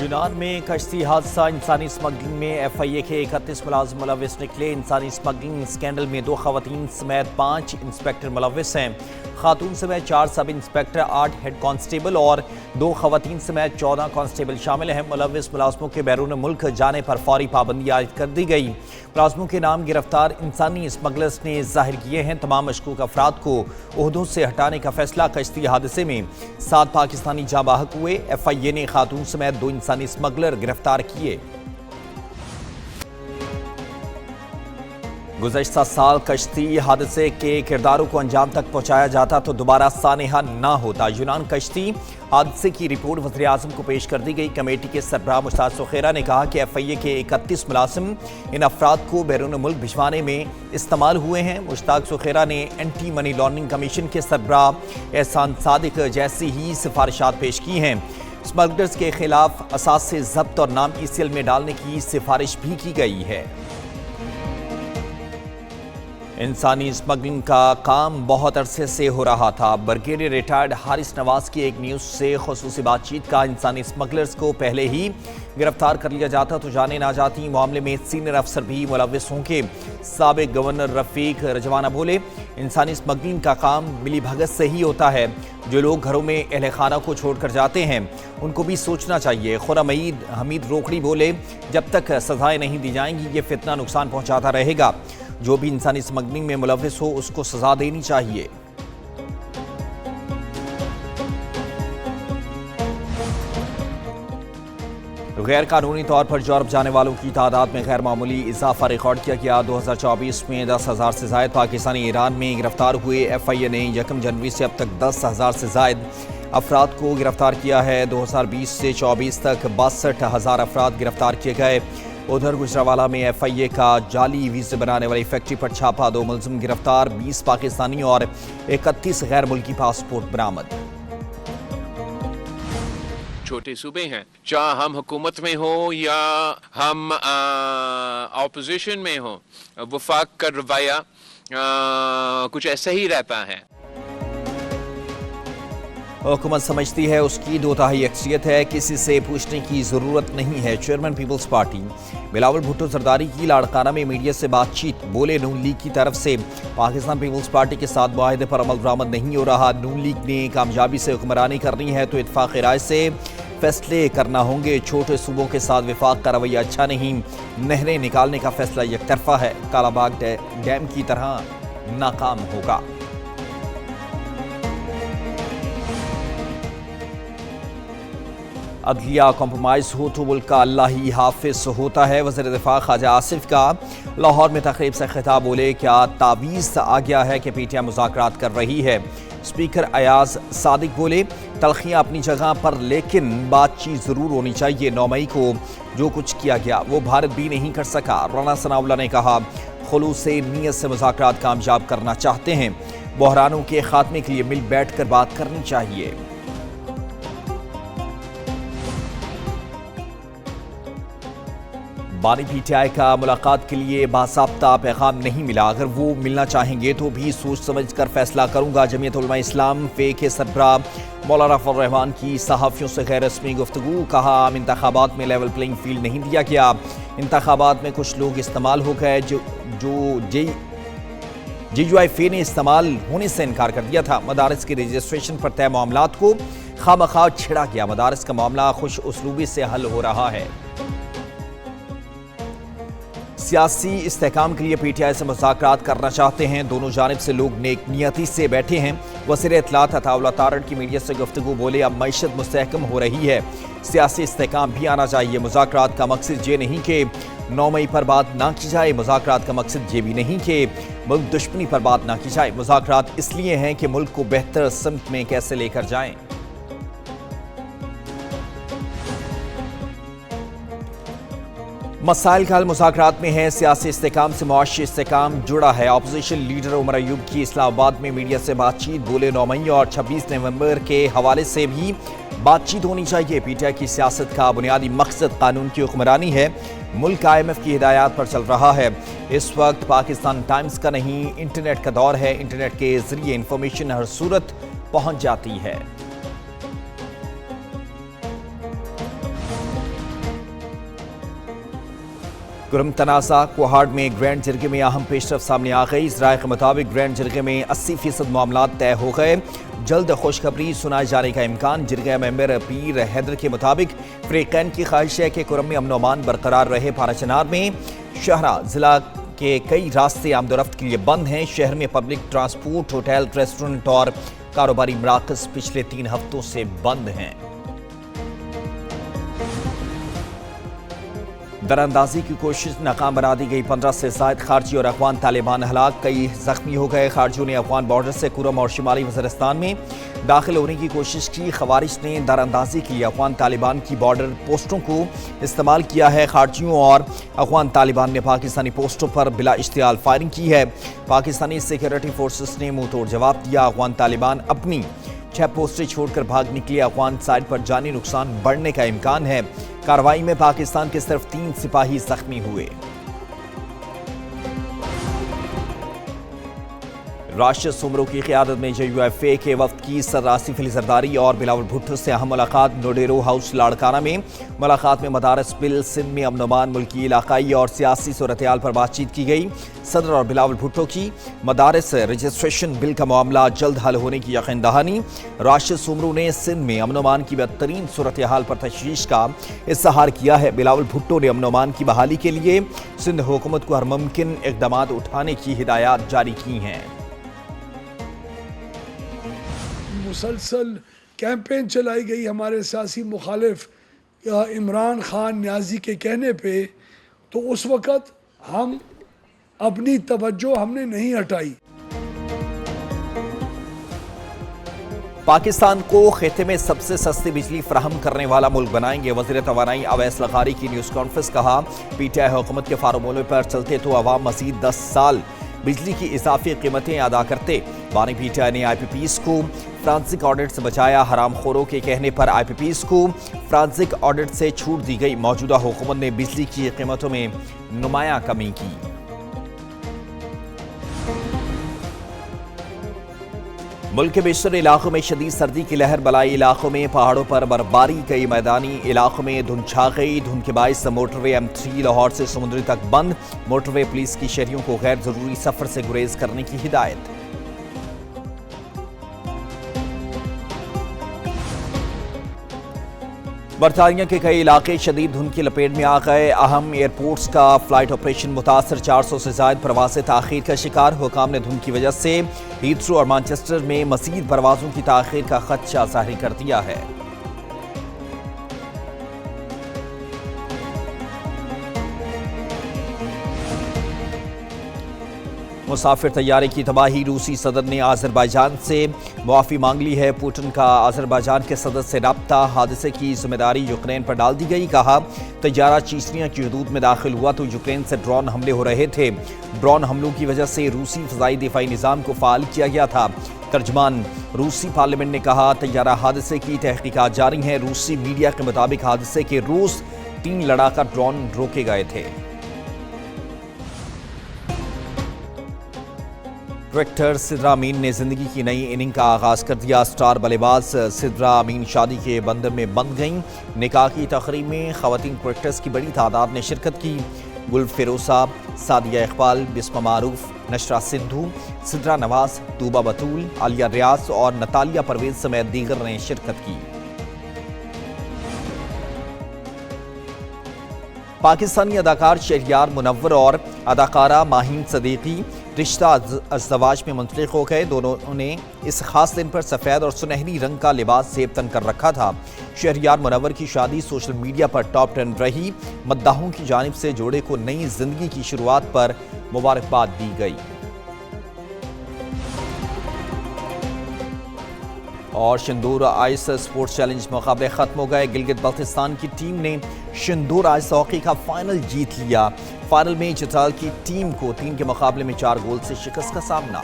यूनान में कश्ती हादसा, इंसानी स्मगलिंग में एफआईए के 31 मुलाजिम मुलविस निकले। इंसानी स्मगलिंग स्कैंडल में 2 खवातीन समेत 5 इंस्पेक्टर मुलविस हैं। खातून समेत 4 सब इंस्पेक्टर, 8 हेड कांस्टेबल और 2 खवातीन समेत 14 कांस्टेबल शामिल हैं। मुलविस मुलाजमों के बैरून मुल्क जाने पर फौरी पाबंदी आयद कर दी गई। मुलाजमों के नाम गिरफ्तार इंसानी स्मगलर्स ने जाहिर किए हैं। तमाम मशकूक अफराद को ओहदों से हटाने का फैसला। कश्ती हादसे में 7 पाकिस्तानी जाँ बाहक हुए। एफआईए ने खातून समेत 2 इंसानी स्मगलर गिरफ्तार किए। गुज़श्ता साल कश्ती हादसे के किरदारों को अंजाम तक पहुंचाया जाता तो दोबारा सानेहा ना होता। यूनान कश्ती हादसे की रिपोर्ट वज़ीर आज़म को पेश कर दी गई। कमेटी के सरबराह मुश्ताक सुखेरा ने कहा कि एफआईए के 31 मुलाजिम इन अफराद को बैरून मुल्क भिजवाने में इस्तेमाल हुए हैं। मुश्ताक सुखेरा ने एंटी मनी लॉन्ड्रिंग कमीशन के सरबराह एहसान सादिक जैसी ही सिफारिशात पेश की हैं। स्मगलर्स के खिलाफ असासे ज़ब्त और नाम ईसीएल में डालने की सिफारिश भी की गई है। इंसानी स्मगलिंग का काम बहुत अरसे से हो रहा था। ब्रिगेडियर रिटायर्ड हारिस नवाज की एक न्यूज़ से खुसूसी बातचीत का इंसानी स्मगलर्स को पहले ही गिरफ्तार कर लिया जाता तो जाने ना जाती। मामले में सीनियर अफसर भी मुलविस होंगे। साबिक गवर्नर रफीक रजवाना बोले, इंसानी स्मगलिंग का काम मिली भगत से ही होता है। जो लोग घरों में अहले खाना को छोड़कर जाते हैं उनको भी सोचना चाहिए। खुर्रम हमीद रोकड़ी बोले, जब तक सजाएं नहीं दी जाएंगी ये फितना नुकसान पहुंचाता रहेगा। जो भी इंसानी स्मगलिंग में मुलविस हो उसको सजा देनी चाहिए। गैर कानूनी तौर पर यूरोप जाने वालों की तादाद में गैर मामूली इजाफा रिकॉर्ड किया गया। 2024 में 10,000 से ज़ायद पाकिस्तानी ईरान में गिरफ्तार हुए। एफआईए ने 1 जनवरी से अब तक 10,000 से ज़ायद अफराद को गिरफ्तार किया है। 2020 से 24 तक 62,000 अफराद गिरफ्तार किए गए। उधर गुजरावाला में एफआईए का जाली वीज़े बनाने वाली फैक्ट्री पर छापा, 2 मुलजिम गिरफ्तार, 20 पाकिस्तानी और 31 गैर मुल्की पासपोर्ट बरामद। छोटे सूबे हैं, चाहे हम हुकूमत में हो या हम ऑपोजिशन में हो, वफाक का रवैया कुछ ऐसा ही रहता है। हुकूमत समझती है उसकी 2/3 अक्सरियत है, किसी से पूछने की ज़रूरत नहीं है। Chairman peoples party Bilawal Bhutto Zardari की लाड़काना में मीडिया से बातचीत, बोले नून लीग की तरफ से पाकिस्तान पीपल्स पार्टी के साथ मुआहदे पर अमल दरामद नहीं हो रहा। नून लीग ने कामयाबी से हुक्मरानी करनी है तो इत्फाक राय से फैसले करना होंगे। छोटे सूबों के साथ विफाक का रवैया अच्छा नहीं। नहरें निकालने का फैसला एक तरफा है, कालाबाग डैम की तरह नाकाम होगा। अदलिया कॉम्प्रोमाइज़ हो तो मुल्क का अल्लाह ही हाफिज होता है। वज़ीर दिफा ख्वाजा आसिफ का लाहौर में तकरीब से खिताब, बोले क्या तावीज़ आ गया है कि पीटीआई मुज़ाकरात कर रही है। स्पीकर अयाज सादिक बोले, तलखियाँ अपनी जगह पर लेकिन बातचीत ज़रूर होनी चाहिए। 9 मई को जो कुछ किया गया वो भारत भी नहीं कर सका। राना सनाउल्लाह ने कहा, खुलूस से नीयत से मुज़ाकरात कामयाब करना चाहते हैं। बहरानों के खात्मे के लिए मिल बैठ कर बात करनी चाहिए। बानी पीटीआई का मुलाकात के लिए बासाब्ता पैगाम नहीं मिला। अगर वो मिलना चाहेंगे तो भी सोच समझ कर फैसला करूंगा। जमीयत उलमा इस्लाम फे के सरबराह मौलाना फजल रहमान की सहाफ़ियों से गैर रस्मी गुफ्तगू, कहा आम इंतखाबात में लेवल प्लेइंग फील्ड नहीं दिया गया। इंतखाबात में कुछ लोग इस्तेमाल हो गए जो JUI फे ने इस्तेमाल होने से इनकार कर दिया था। मदारस की रजिस्ट्रेशन पर तय मामलात को खामखा छिड़ा गया। मदारस का मामला खुश उसलूबी से हल हो रहा है। सियासी इस्तेहकाम के लिए पीटीआई से मुज़ाकरात करना चाहते हैं। दोनों जानिब से लोग नेक नियती से बैठे हैं। वज़ीर इत्तलात अताउल्लाह तारड़ की मीडिया से गुफ्तगू, बोले अब मईशत मुस्तहकम हो रही है, सियासी इस्तेहकाम भी आना चाहिए। मुज़ाकरात का मकसद ये नहीं कि 9 मई पर बात ना की जाए। मुज़ाकरात का मकसद ये भी नहीं कि मुल्क दुश्मनी पर बात ना की जाए। मुज़ाकरात इसलिए हैं कि मुल्क को बेहतर समत में कैसे लेकर जाएं। मसाइल का हल मुज़ाकरात में है। सियासी इस्तेहकाम से मुआशी इस्तेहकाम जुड़ा है। अपोजिशन लीडर उमर अयूब की इस्लामाबाद में मीडिया से बातचीत, बोले 9 मई और 26 नवंबर के हवाले से भी बातचीत होनी चाहिए। पीटीआई की सियासत का बुनियादी मकसद कानून की हुक्मरानी है। मुल्क IMF की हिदायत पर चल रहा है। इस वक्त पाकिस्तान टाइम्स का नहीं, इंटरनेट का दौर है। इंटरनेट के जरिए इंफॉर्मेशन हर सूरत पहुंच जाती है। گرم تنازع کوہاڑ میں گرینڈ جرگے میں اہم پیش رفت سامنے آ گئی. ذرائع کے مطابق گرینڈ جرگے میں 80% معاملات طے ہو گئے. جلد خوشخبری سنائے جانے کا امکان. جرگہ ممبر پیر حیدر کے مطابق فریقین کی خواہش ہے کہ کرم میں امن و امان برقرار رہے. پارا چنار میں شاہراہ ضلع کے کئی راستے آمد و رفت کے لیے بند ہیں. شہر میں پبلک ٹرانسپورٹ، ہوٹل، ریسٹورنٹ اور کاروباری مراکز پچھلے 3 ہفتوں سے بند ہیں. دراندازی کی کوشش ناکام بنا دی گئی. 15 سے زائد خارجی اور افغان طالبان ہلاک، کئی زخمی ہو گئے. خارجیوں نے افغان بارڈر سے کرم اور شمالی وزیرستان میں داخل ہونے کی کوشش کی. خوارج نے دراندازی کے لیے افغان طالبان کی بارڈر پوسٹوں کو استعمال کیا ہے. خارجیوں اور افغان طالبان نے پاکستانی پوسٹوں پر بلا اشتعال فائرنگ کی ہے. پاکستانی سیکورٹی فورسز نے منہ توڑ جواب دیا. افغان طالبان اپنی 6 پوسٹیں چھوڑ کر بھاگ نکلے. افغان سائڈ پر جانی نقصان بڑھنے کا امکان ہے. کارروائی میں پاکستان کے صرف 3 سپاہی زخمی ہوئے. راشد سومرو کی قیادت میں JUFA کے وفد کی صدر آصف علی زرداری اور بلاول بھٹو سے اہم ملاقات. نوڈیرو ہاؤس لاڑکانہ میں ملاقات میں مدارس بل، سندھ میں امن و امان، ملکی علاقائی اور سیاسی صورتحال پر بات چیت کی گئی. صدر اور بلاول بھٹو کی مدارس رجسٹریشن بل کا معاملہ جلد حل ہونے کی یقین دہانی. راشد سومرو نے سندھ میں امن و امان کی بدترین صورتحال پر تشویش کا اظہار کیا ہے. بلاول بھٹو نے امن و امان کی بحالی کے لیے سندھ حکومت کو ہر ممکن اقدامات اٹھانے کی ہدایات جاری کی ہیں. مسلسل کیمپین چلائی گئی ہمارے سیاسی مخالف عمران خان نیازی کے کہنے پہ، تو اس وقت ہم اپنی توجہ ہم نے نہیں ہٹائی. پاکستان کو خطے میں سب سے سستی بجلی فراہم کرنے والا ملک بنائیں گے. وزیر توانائی اویس لغاری کی نیوز کانفرنس. کہا PTI حکومت کے فارمولے پر چلتے تو عوام مزید 10 سال بجلی کی اضافی قیمتیں ادا کرتے. بانی PTI نے IPPs کو فرانسک آڈٹ سے بچایا. حرام خوروں کے کہنے پر IPPs کو فرانسک آڈٹ سے چھوٹ دی گئی. موجودہ حکومت نے بجلی کی قیمتوں میں نمایاں کمی کی. ملک کے بیشتر علاقوں میں شدید سردی کی لہر. بلائی علاقوں میں پہاڑوں پر برفباری، کئی میدانی علاقوں میں دھند چھا گئی. دھند کے باعث موٹر وے M3 لاہور سے سمندری تک بند. موٹر وے پولیس کی شہریوں کو غیر ضروری سفر سے گریز کرنے کی ہدایت. برطانیہ کے کئی علاقے شدید دھند کی لپیٹ میں آ گئے. اہم ایئرپورٹس کا فلائٹ آپریشن متاثر. 400 سے زائد پروازیں تاخیر کا شکار. حکام نے دھند کی وجہ سے ہیتھرو اور مانچسٹر میں مزید پروازوں کی تاخیر کا خدشہ ظاہر کر دیا ہے. مسافر طیارے کی تباہی. روسی صدر نے آذربائیجان سے معافی مانگ لی ہے. پوٹن کا آذربائیجان کے صدر سے رابطہ. حادثے کی ذمہ داری یوکرین پر ڈال دی گئی. کہا طیارہ چیچنیا کی حدود میں داخل ہوا تو یوکرین سے ڈرون حملے ہو رہے تھے. ڈرون حملوں کی وجہ سے روسی فضائی دفاعی نظام کو فعال کیا گیا تھا. ترجمان روسی پارلیمنٹ نے کہا طیارہ حادثے کی تحقیقات جاری ہیں. روسی میڈیا کے مطابق حادثے کے روز 3 لڑاکا ڈرون روکے گئے تھے. کرکٹر سدرا امین نے زندگی کی نئی اننگ کا آغاز کر دیا. سٹار بلے باز سدرا امین شادی کے بندر میں بندھ گئیں. نکاح کی تقریب میں خواتین کرکٹرز کی بڑی تعداد نے شرکت کی. گل فیروزہ، سعدیہ اقبال، بسمہ معروف، نشرہ سندھو، سدرا نواز، طوبہ بطول، عالیہ ریاض اور نتالیہ پرویز سمیت دیگر نے شرکت کی. پاکستانی اداکار شہریار منور اور اداکارہ ماہین صدیقی رشتہ ازدواج میں منسلک ہو گئے. دونوں نے اس خاص دن پر سفید اور سنہری رنگ کا لباس زیب تن کر رکھا تھا. شہریار منور کی شادی سوشل میڈیا پر ٹاپ ٹرینڈ رہی. مداحوں کی جانب سے جوڑے کو نئی زندگی کی شروعات پر مبارکباد دی گئی. اور شندور آئس سپورٹس چیلنج مقابلے ختم ہو گئے. گلگت بلتستان کی ٹیم نے شندور آئس ہاکی کا فائنل جیت لیا. فائنل میں چترال کی ٹیم کو 3 کے مقابلے میں 4 گول سے شکست کا سامنا.